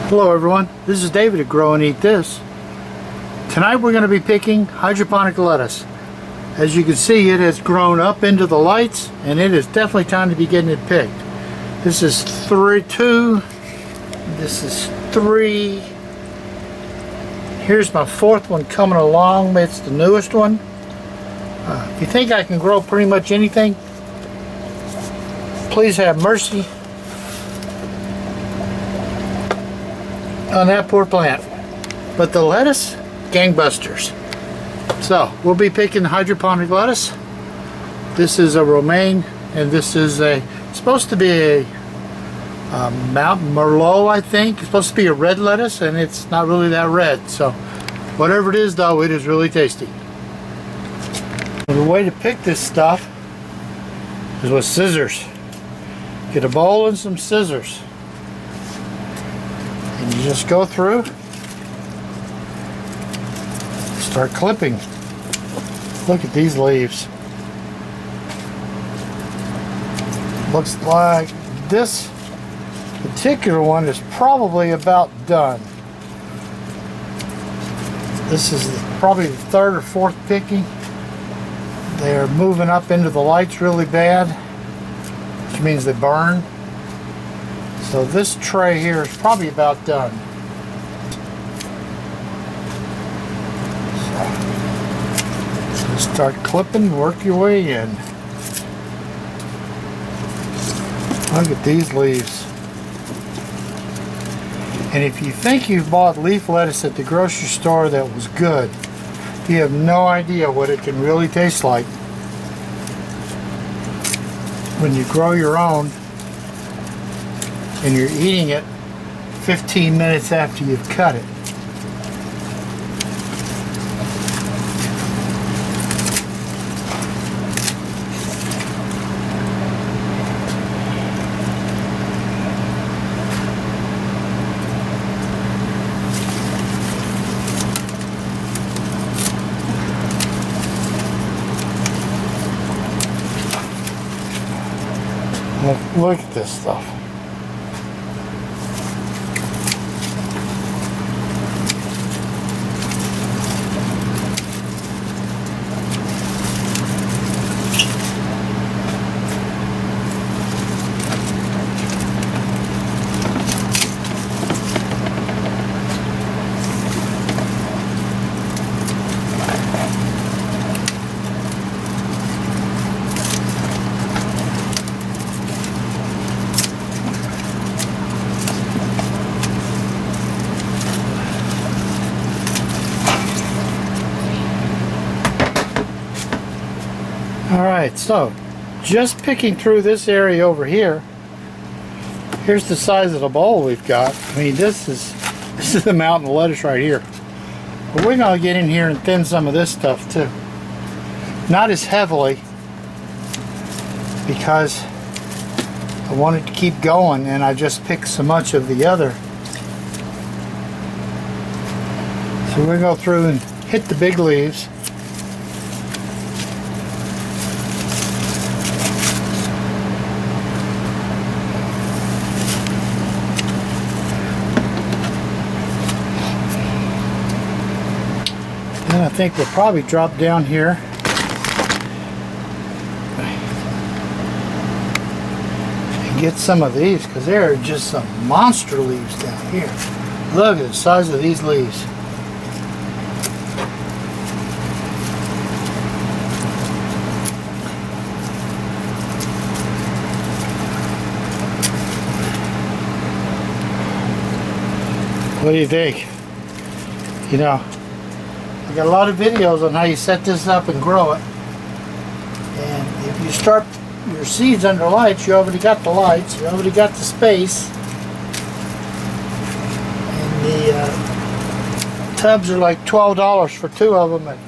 Hello everyone, this is David at Grow and Eat This. Tonight we're going to be picking hydroponic lettuce. As you can see, it has grown up into the lights and it is definitely time to be getting it picked. This is 2, this is 3. Here's my 4th one coming along. It's the newest one. If you think I can grow pretty much anything, please have mercy on that poor plant. But the lettuce, gangbusters. So we'll be picking hydroponic lettuce. This is a Romaine, and this is supposed to be a Mountain Merlot, I think. It's supposed to be a red lettuce, and it's not really that red. So whatever it is, though, it is really tasty. The way to pick this stuff is with scissors. Get a bowl and some scissors. And you just go through, start clipping. Look at these leaves. Looks like this particular one is probably about done. This is probably the 3rd or 4th picking. They're moving up into the lights really bad, which means they burn. So this tray here is probably about done. So just start clipping, work your way in. Look at these leaves. And if you think you've bought leaf lettuce at the grocery store that was good, you have no idea what it can really taste like when you grow your own and you're eating it 15 minutes after you've cut it. Look at this stuff. Alright, so just picking through this area over here. Here's the size of the bowl we've got. I mean, this is the mountain of lettuce right here. But we're going to get in here and thin some of this stuff too. Not as heavily, because I wanted to keep going and I just picked so much of the other. So we're going to go through and hit the big leaves. And I think we'll probably drop down here and get some of these, because there are just some monster leaves down here. Look at the size of these leaves. What do you think? You know, I got a lot of videos on how you set this up and grow it. And if you start your seeds under lights, you already got the lights, you already got the space. And the tubs are like $12 for 2 of them at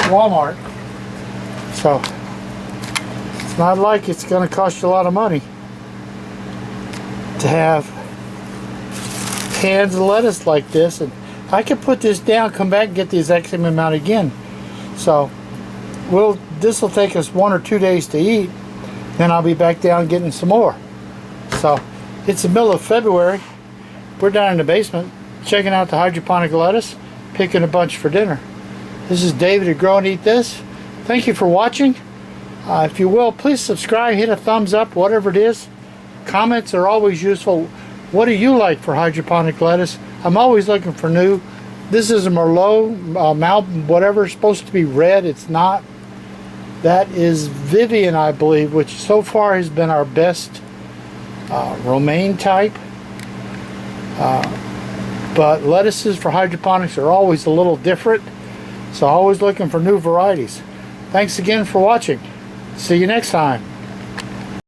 Walmart. So it's not like it's going to cost you a lot of money to have cans of lettuce like this. And I could put this down, come back and get the exact same amount again. So this will take us 1 or 2 days to eat. Then I'll be back down getting some more. So it's the middle of February we're down in the basement checking out the hydroponic lettuce, picking a bunch for dinner. This is David at Grow and Eat This. Thank you for watching. If you will, please subscribe, hit a thumbs up, whatever it is. Comments are always useful. What do you like for hydroponic lettuce? I'm always looking for new. This is a Merlot, Mountain, whatever, supposed to be red. It's not. That is Vivian, I believe, which so far has been our best Romaine type. But lettuces for hydroponics are always a little different. So always looking for new varieties. Thanks again for watching. See you next time.